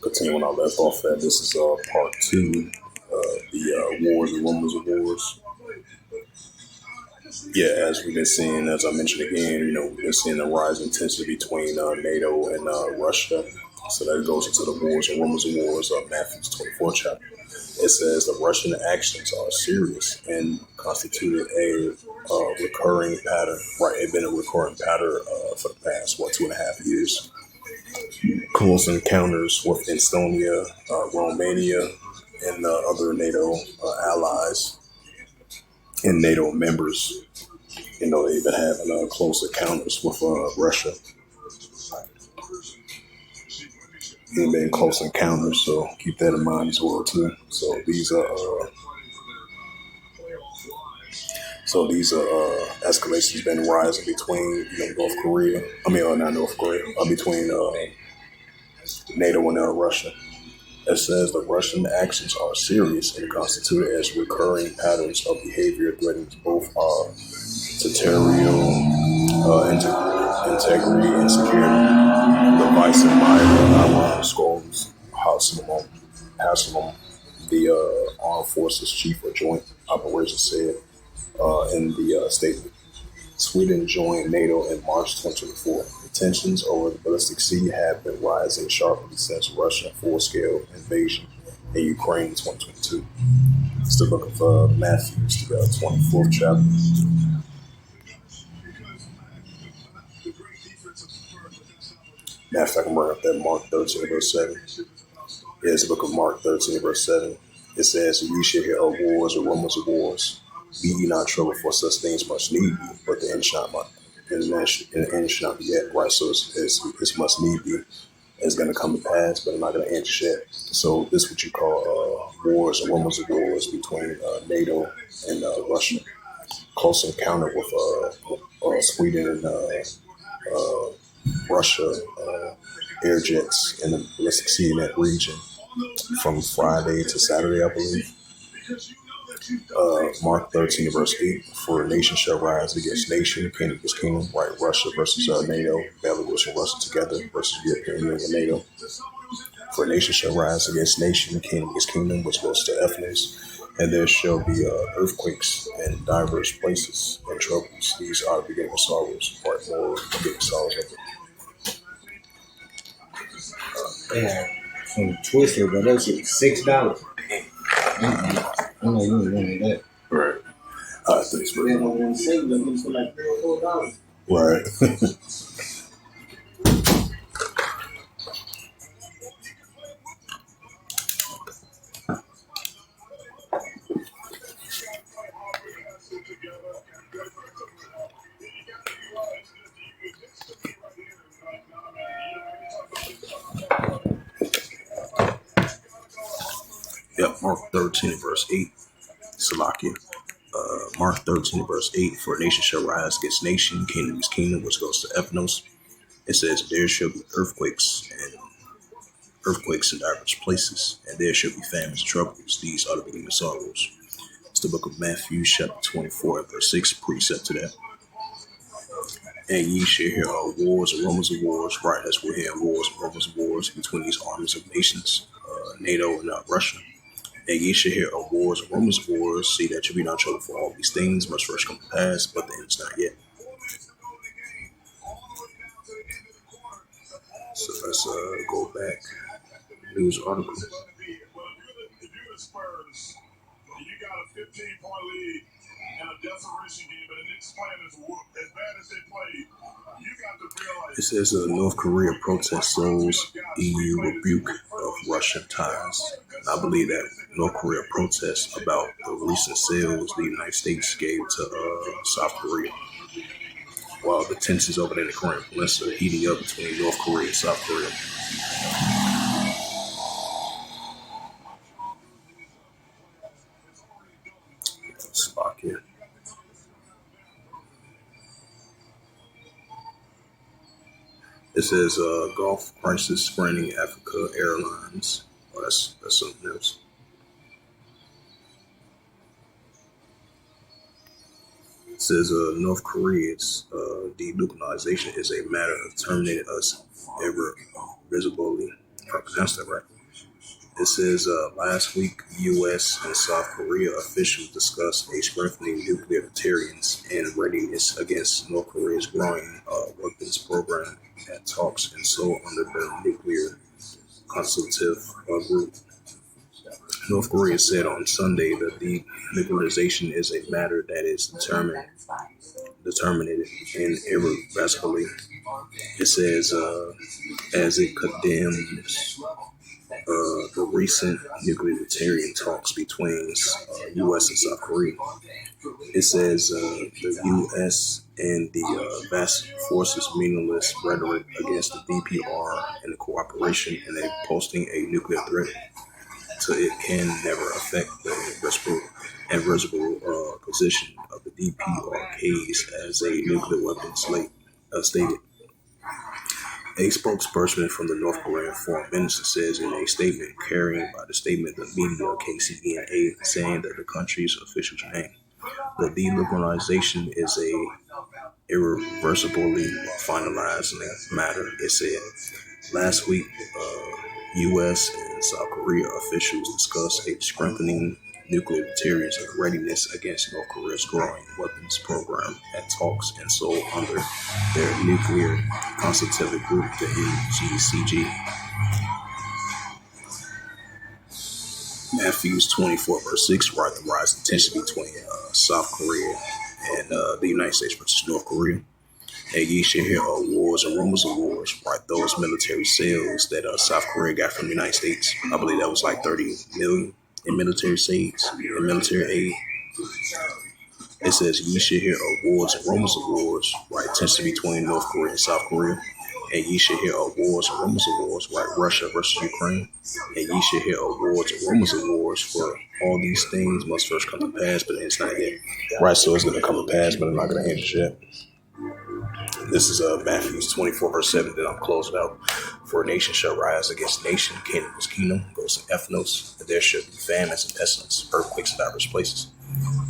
Continuing when I left off at, this is part two of the wars and rumors of wars. Yeah, as we've been seeing, as I mentioned again, we've been seeing the rising tension between NATO and Russia. So that goes into the wars and rumors of wars of Matthew's 24th chapter. It says the Russian actions are serious and constituted a recurring pattern. Right, it's been a recurring pattern for the past, 2.5 years. Close encounters with Estonia, Romania, and other NATO allies and NATO members. They've been having close encounters with Russia. They've been close encounters, so keep that in mind as well too. So these escalations been rising between North Korea. Not North Korea. Between NATO and Russia. It says the Russian actions are serious and constituted as recurring patterns of behavior threatening both our territorial integrity and security. The vice admiral Scholes Haslam, the Armed Forces Chief of Joint Operations, said in the statement. Sweden joined NATO in March 2024. The tensions over the Baltic Sea have been rising sharply since Russia's full-scale invasion in Ukraine in 2022. It's the book of Matthew, the 24th chapter. Matter of fact, I'm bringing up that Mark 13, verse 7. Yeah, it's the book of Mark 13, verse 7. It says, "You shall hear of wars or rumors of wars. Be ye not troubled, for such things must need be, but the end shall not be yet." Right, so it's must need be. It's going to come to pass, but I'm not going to end yet. So this is what you call wars or rumors of wars between NATO and Russia. Close encounter with Sweden and Russia air jets in the Baltic Sea in that region from Friday to Saturday, I believe. Mark 13, verse 8, "For a nation shall rise against nation, kingdom against kingdom," right? Russia versus NATO, Belarus and Russia together versus European Union and NATO. "For a nation shall rise against nation, kingdom against kingdom, which goes to Ephesus, and there shall be earthquakes in diverse places and troubles. These are the beginning of sorrows," right? More beginning sorrows of it. Yeah, some Twister, but that shit $6. I know you ain't wanted that. Right. Thanks for that. Want to say, but it's for like $4. Right. Yep, Mark 13, verse 8. Salakia. Mark 13, verse 8, "For a nation shall rise against nation, kingdom against kingdom," which goes to Ephesus. It says, "There shall be earthquakes in diverse places, and there shall be famines and troubles. These are the beginning of sorrows." It's the book of Matthew, chapter 24, verse 6, precept to that. "And ye shall hear of wars and rumors of wars." Right, as we're hearing wars and rumors of wars between these armies of nations, NATO and Russia. "And ye shall hear of wars and rumors of wars. See that you be not troubled, for all these things must first come to pass, but the end is not yet." So let's go back. News article. It says North Korea protest sows EU rebuke of Russian ties. And I believe that North Korea protests about the recent sales the United States gave to South Korea, while the tensions over there in the Korean Peninsula are heating up between North Korea and South Korea. Spot here. It says Gulf crisis spreading Africa Airlines. Oh, that's something else. It says North Korea's denuclearization is a matter of terminating us irreversibly. If I pronounced that right. It says last week, U.S. and South Korea officials discussed a strengthening nuclear deterrence and readiness against North Korea's growing weapons program at talks in Seoul under the Nuclear Consultative Group. North Korea said on Sunday that denuclearization is a matter that is determined and irreversibly. It says as it condemns the recent nuclear deterrence talks between U.S. and South Korea. It says the U.S. and the vast forces meaningless rhetoric against the DPR and the cooperation in posting a nuclear threat to it can never affect the irreversible position of the DPRKs as a nuclear weapon stated. A spokesperson from the North Korean Foreign Ministry says in a statement carrying by the statement the media KCNA saying that the country's official name. The denuclearization is a irreversibly finalized matter, it said. Last week, U.S. and South Korea officials discussed a strengthening nuclear deterrence and readiness against North Korea's growing weapons program at talks in Seoul under their Nuclear Consultative Group, the NGCG. Matthews 24 verse 6, right, the rising tension between South Korea and the United States versus North Korea. And ye shall hear of wars and rumors of wars, right? Those military sales that South Korea got from the United States, I believe that was like 30 million in military sales, in military aid. It says ye shall hear of wars and rumors of wars, right? Tension between North Korea and South Korea. And ye shall hear of wars and rumors of wars, right? Russia versus Ukraine. And ye shall hear of wars and rumors of wars, for all these things must first come to pass, but it's not yet. Right, so it's going to come to pass, but I'm not going to end it yet. This is Matthew 24 verse 7 that I'm closing out. For a nation shall rise against nation, kingdom against kingdom, goes to Ethnos, and there shall be famines and pestilence, earthquakes in diverse places.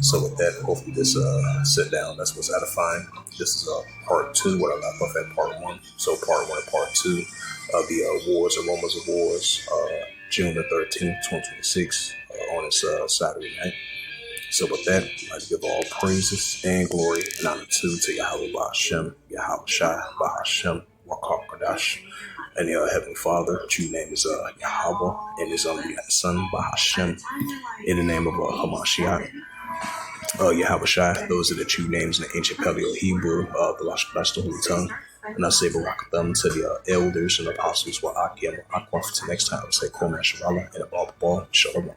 So with that, hopefully this sit down, that's what's edifying. This is part 2, what I left off at part 1. So part 1 and part 2 of the Wars and Rumors of Wars, June the 13th, 2026, on this Saturday night. So with that, I'd like to give all praises and glory and honor to Yahweh Ba'ashem, Yahweh Shai, Ba'ashem, Wakar Kadash, and the Heavenly Father. True name is Yahweh, and his only Son, Ba'ashem, in the name of Hamashiach. Yahweh Shai, those are the true names in the ancient Paleo-Hebrew, the Lashkash, the Holy Tongue. And I say Barakatham to the elders and apostles, Wa'akim, Akwaf. Till next time, I say Kol Masharala, and above all, Shalom.